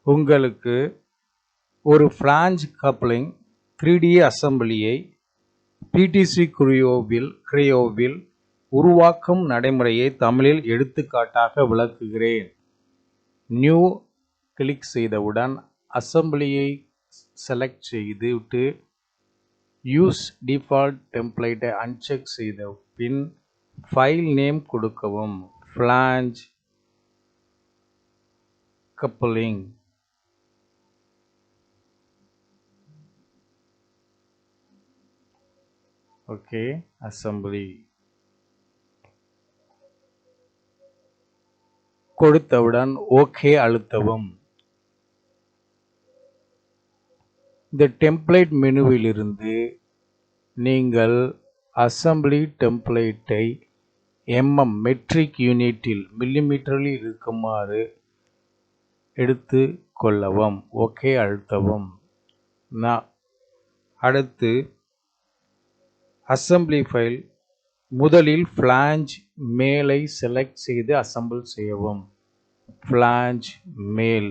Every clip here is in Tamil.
உங்களுக்கு ஒரு ஃப்ளாஞ்ச் கப்ளிங் 3D அசெம்பிளியை PTC Creo-வில் உருவாக்கும் நடைமுறையை தமிழில் எடுத்துக்காட்டாக விளக்குகிறேன். நியூ கிளிக் செய்தவுடன் அசெம்பிளியை செலக்ட் செய்துவிட்டு யூஸ் டிஃபால்ட் டெம்ப்ளேட்டை அன்செக் செய்த பின் ஃபைல் நேம் கொடுக்கவும். ஃப்ளாஞ்ச் கப்ளிங் ஓகே அசெம்பிளி கொடுத்தவுடன் ஓகே அழுத்தவும். இந்த டெம்ப்ளேட் மெனுவிலிருந்து நீங்கள் அசெம்பிளி டெம்ப்ளேட்டை மெட்ரிக் யூனிட்டில் மில்லிமீட்டரில் இருக்குமாறு எடுத்து கொள்ளவும். ஓகே அழுத்தவும். அடுத்து அசெம்பிளி ஃபைல் முதலில் ஃப்ளாஞ்ச் மேலை செலக்ட் செய்து அசெம்பிள் செய்யவும். ஃப்ளாஞ்ச் மேல்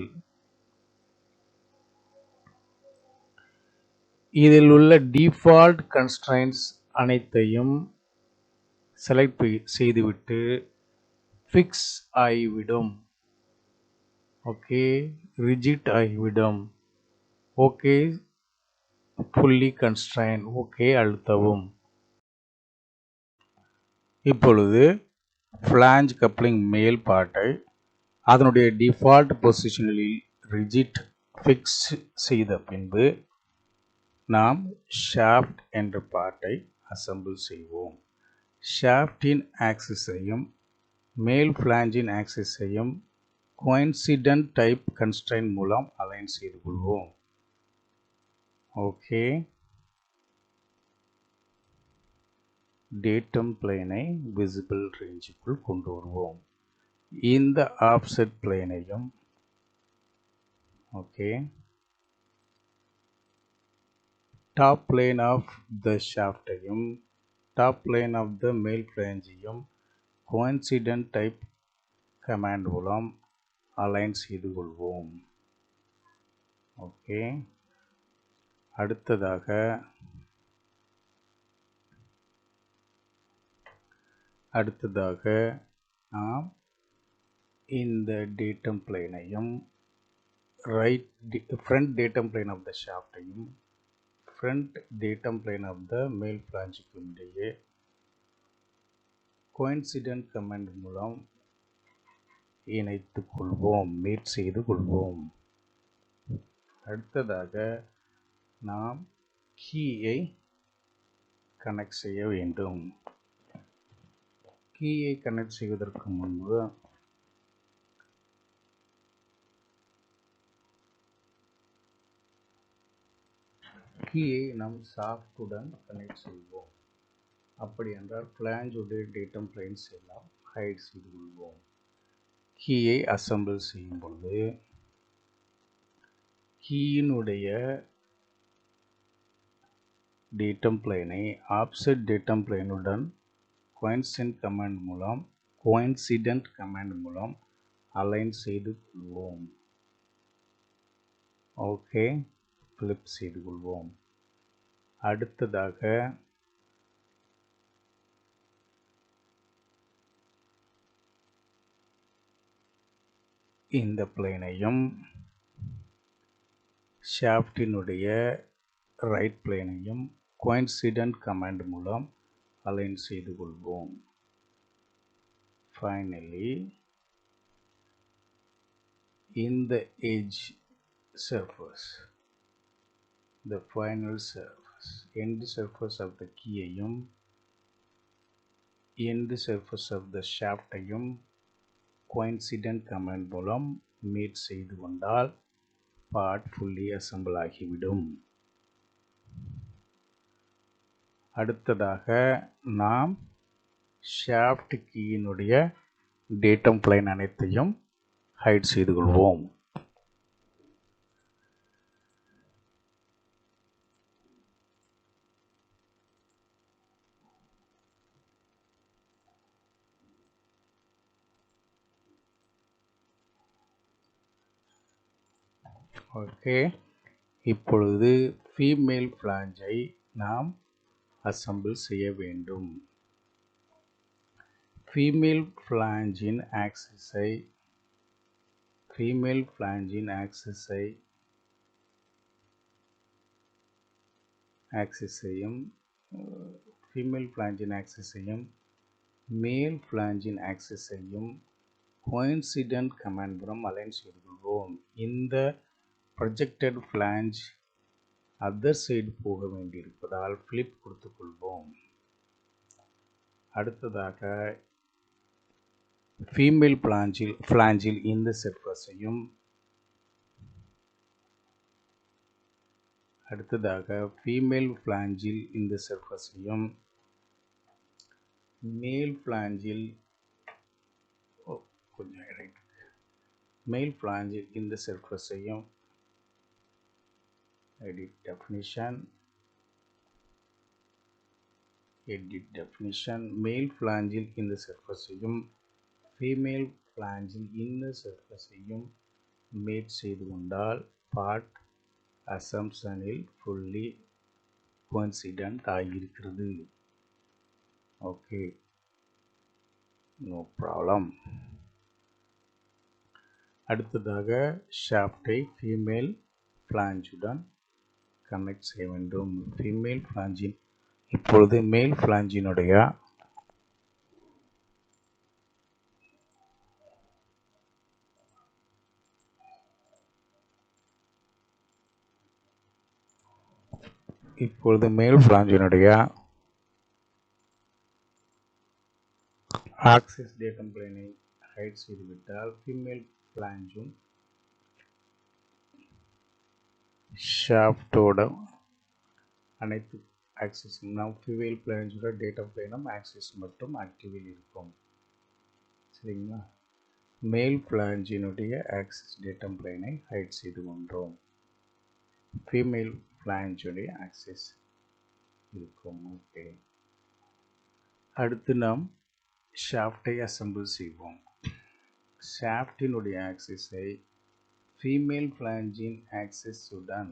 இதில் உள்ள டிஃபால்ட் கன்ஸ்ட்ரைன்ட்ஸ் அனைத்தையும் செலக்ட் செய்துவிட்டு ஃபிக்ஸ் ஆகிவிடும். ஓகே ரிஜிட் ஆகிவிடும். Okay fully constrain. ஓகே அழுத்தவும். இப்பொழுது ஃப்ளாஞ்ச் கப்ளிங் மேல் பார்ட்டை அதனுடைய டிஃபால்ட் பொசிஷனில் ரிஜிட் ஃபிக்ஸ் செய்த பின்பு நாம் ஷாஃப்ட் என்ற பார்ட்டை அசெம்பிள் செய்வோம். ஷாஃப்டின் ஆக்சிஸையும் மேல் ஃப்ளாஞ்சின் ஆக்சிஸையும் கோயின்சிடென்ட் டைப் கன்ஸ்ட்ரைன்ட் மூலம் அலைன் செய்து கொள்வோம். ஓகே டேட்டம் பிளேனை விசிபிள் ரேஞ்சுக்குள் கொண்டு வருவோம். இந்த ஆஃப்செட் பிளேனையும் okay top plane of the ஷாஃப்டையும் டாப் பிளேன் ஆஃப் த மேல் ஃப்ளாஞ்சையும் கோயின்சிடென்ட் டைப் கமாண்ட் மூலம் அலைன் செய்து கொள்வோம். ஓகே அடுத்ததாக நாம் இந்த டேட்டம் பிளேனையும் front datum plane of the ஷாஃப்டையும் front datum plane of the மேல் ஃப்ளாஞ்சுக்கும் இடையே கோயின்சிடென்ட் கமாண்ட் மூலம் இணைத்து கொள்வோம், மீட் செய்து கொள்வோம். அடுத்ததாக நாம் கீயை கனெக்ட் செய்ய வேண்டும். கீயை கனெக்ட் செய்வதற்கு முன்பு கீயை நாம் ஷாஃப்டுடன் கனெக்ட் செய்வோம். அப்படி என்றால் ஃப்ளாஞ்சுடைய டேட்டம் பிளேன்ஸ் எல்லாம் ஹைட் செய்து கொள்வோம். கீயை அசெம்பிள் செய்யும் பொழுது கீயினுடைய டேட்டம் பிளேனை ஆஃப்செட் டேட்டம் பிளேனுடன் கோயின்சிடென்ட் கமாண்ட் மூலம் அலைன் செய்து கொள்வோம். ஓகே ஃபிளிப் செய்து கொள்வோம். அடுத்ததாக இந்த பிளேனையும் ஷாஃப்டினுடைய ரைட் பிளேனையும் கோயின்சிடென்ட் கமாண்ட் மூலம் அலைன் செய்து கொள்வோம். ஃபைனலி இந்த edge surface, the final surface, end surface of the keyயையும் end surface of the shaftஐயும் coincident command மூலம் மீட் செய்து கொண்டால் part fully assemble ஆகிவிடும். அடுத்ததாக நாம் shaft கீயினுடைய datum plane அனைத்தையும் ஹைட் செய்து கொள்வோம். ஓகே, இப்பொழுது ஃபீமேல் ஃப்ளாஞ்சை நாம் அசெம்பிள் செய்ய வேண்டும். ஃபீமேல் ஃப்ளாஞ்சின் ஆக்சிஸை ஃபீமேல் ஃப்ளாஞ்சின் ஆக்சிஸையும் மேல் ஃப்ளாஞ்சின் ஆக்சிஸையும் கோயின்சிடென்ட் கமாண்ட் மூலம் அலைன் செய்து கொள்வோம். இந்த ப்ரொஜெக்டட் ஃப்ளாஞ்ச் அதர் சைடு போக வேண்டியிருப்பதால் ஃபிளிப் கொடுத்து கொள்வோம். அடுத்ததாக ஃபீமேல் ஃப்ளாஞ்சில் இந்த சர்ஃபஸையும் மேல் ஃப்ளாஞ்சில் இந்த சர்ஃபஸையும் edit definition மேல் ஃப்ளாஞ்சில் இந்த சர்ஃபஸையும் ஃபீமேல் ஃப்ளாஞ்சில் இந்த சர்ஃபஸையும் மேட் செய்து கொண்டால் பார்ட் அசம்ப்ஷனில் ஃபுல்லி கோயின்சிடென்ட் ஆகியிருக்கிறது. Okay, no problem. அடுத்ததாக ஷாஃப்டை ஃபீமேல் ஃப்ளாஞ்சுடன் கனெக்ட் செய்ய வேண்டும். ஃபீமேல் ஃப்ளாஞ்சின் இப்பொழுது மேல் ஃப்ளாஞ்சினுடைய ஆக்சிஸ் டேட்டம் பிளேனை ஹைட் செய்துவிட்டால் ஃபீமேல் ஃப்ளாஞ்சும் ஷாஃப்டோட அனைத்து ஆக்சிஸும் நாம் ஃபீமேல் ஃப்ளாஞ்சோட டேட்டம் பிளேனும் ஆக்சிஸ் மட்டும் ஆக்டிவில் இருக்கும். சரிங்களா? மேல் ஃப்ளாஞ்சினுடைய ஆக்சிஸ் டேட்டம் பிளேனை ஹைட் செய்து கொண்டோம். ஃபீமேல் ஃப்ளாஞ்சுடைய ஆக்சிஸ் இருக்கும். ஓகே, அடுத்து நாம் ஷாஃப்டை அசெம்பிள் செய்வோம். ஷாஃப்டினுடைய ஆக்சிஸை ஃபீமேல் ஃப்ளாஞ்சின் ஆக்சிஸுடன்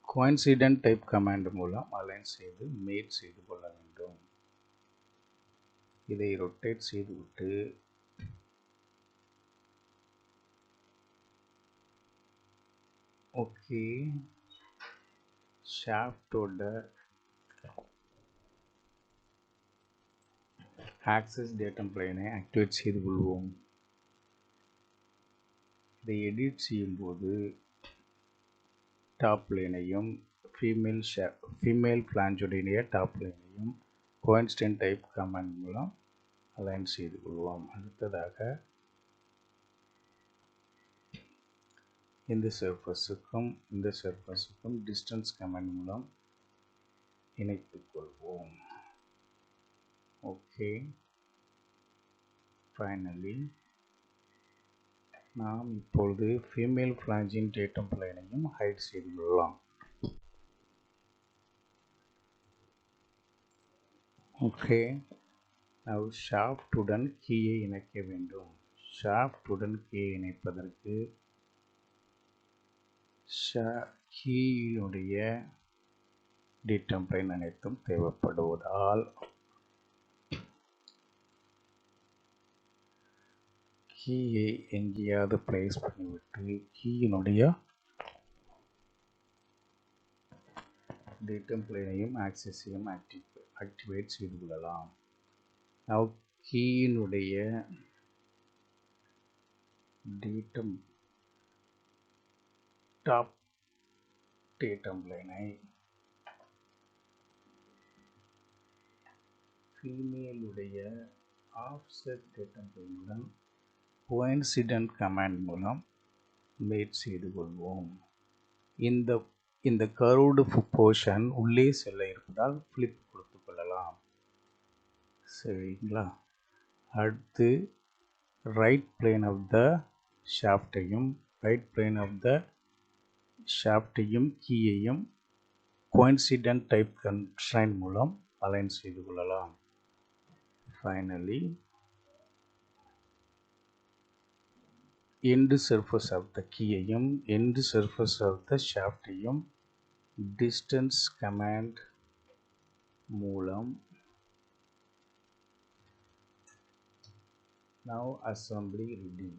கோயின்சிடென்ட் டைப் கமாண்ட் மூலம் அலைன் செய்து மேட் செய்து கொள்ள வேண்டும். இதை ரொட்டேட் செய்துவிட்டு ஓகே, ஷாஃப்டோட ஆக்சிஸ் டேட்டம் பிளேனை ஆக்டிவேட் செய்து கொள்வோம். இதை எடிட் செய்யும்போது டாப் பிளேனையும் ஃபீமேல் ஃப்ளாஞ்சுடைய டாப் பிளேனையும் கோயின்சிடென்ட் டைப் கமாண்ட் மூலம் அலைன் செய்து கொள்வோம். அடுத்ததாக இந்த சர்ஃபஸுக்கும் டிஸ்டன்ஸ் கமாண்ட் மூலம் இணைத்துக் கொள்வோம். ஓகே, ஃபைனலி நாம் இப்பொழுது ஃபீமேல் ஃப்ளாஞ்சின் டேட்டம் பிளேனையும் ஹைட் செய்து கொள்ளலாம். ஓகே, now ஷாஃப்டுடன் கீயை இணைக்க வேண்டும். ஷாஃப்டுடன் கீயை இணைப்பதற்கு கீயினுடைய டேட்டம் பிளேன் அனைத்தும் தேவைப்படுவதால் கீயை எங்கேயாவது பிளேஸ் பண்ணிவிட்டு கீயினுடைய டேட்டம் பிளேனையும் ஆக்சிஸையும் ஆக்டிவேட் செய்து கொள்ளலாம். now கீயினுடைய டேட்டம் டாப் டேட்டம் பிளேனை ஃபீமேலுடைய ஆஃப்செட் டேட்டம் பிளேனுடன் கோயின்சிடென்ட் கமாண்ட் மூலம் மேட் செய்து கொள்வோம். இந்த கர்வ்டு போர்ஷன் உள்ளே செல்ல இருப்பதால் ஃபிளிப் கொடுத்து கொள்ளலாம். சரிங்களா? அடுத்து ரைட் பிளேன் ஆஃப் த ஷாஃப்டையும் கீயையும் கோயின்சிடென்ட் டைப் கன்ஸ்ட்ரைன்ட் மூலம் அலைன் செய்து கொள்ளலாம். Finally end surface of the keyையும் end surface of the shaftையும் distance command மூலம் now assembly ready.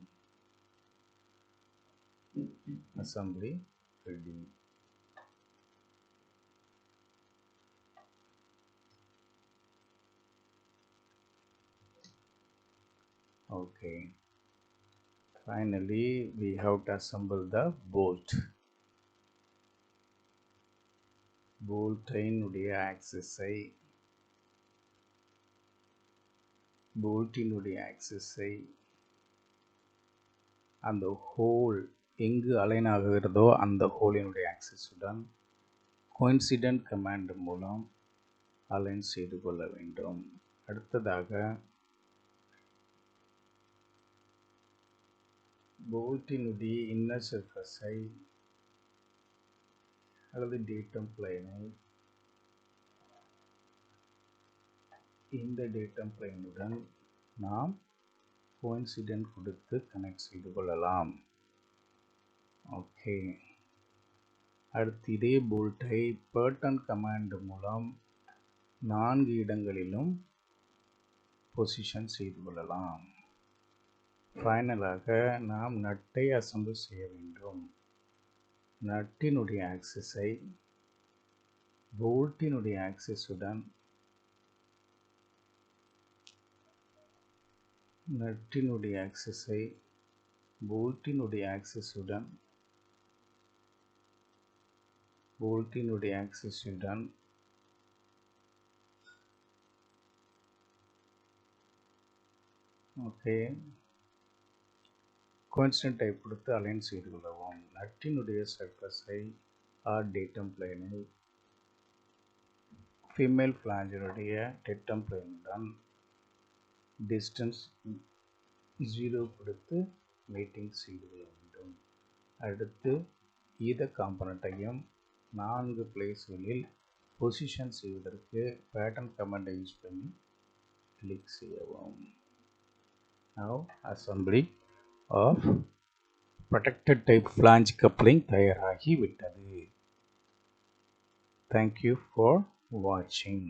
Okay, finally we have to assemble the bolt. போல்ட்டினுடைய ஆக்சிஸை அந்த ஹோல் எங்கு அலைன் ஆகிறதோ அந்த ஹோலினுடைய ஆக்சிஸுடன் கோயின்சிடென்ட் கமாண்ட் மூலம் அலைன் செய்து கொள்ள வேண்டும். அடுத்ததாக போல்ட்டினுடைய இன்னர் சர்ஃபேஸை அல்லது டேட்டம் பிளைனை இந்த டேட்டம் பிளைனுடன் நாம் கோயின்சிடென்ட் கொடுத்து கனெக்ட் செய்து கொள்ளலாம். ஓகே, அடுத்து இதே போல்ட்டை பேர்டன் கமாண்ட் மூலம் 4 இடங்களிலும் பொசிஷன் செய்து கொள்ளலாம். ஃபைனலாக நாம் நட்டை அசெம்பிள் செய்ய வேண்டும். நட்டினுடைய ஆக்சிஸை போல்ட்டினுடைய ஆக்சிஸுடன் போல்ட்டினுடைய ஆக்சிஸுடன் ஓகே கான்ஸ்டன்ட் டைப் கொடுத்து அலைன் செய்து கொள்ளவும். நட்டினுடைய சர்ஃபேஸை ஆர் டேட்டம் பிளைனை ஃபீமேல் ஃப்ளாஞ்சினுடைய டேட்டம் பிளைனுடன் டிஸ்டன்ஸ் 0 கொடுத்து மீட்டிங் செய்து கொள்ள வேண்டும். அடுத்து ஈத காம்பனண்ட்டையும் 4 பிளேஸ்களில் பொசிஷன் செய்வதற்கு பேட்டர்ன் கமாண்டை யூஸ் பண்ணி கிளிக் செய்யவும். Now assembly of protected type flange coupling தயாராகி விட்டது. Thank you for watching.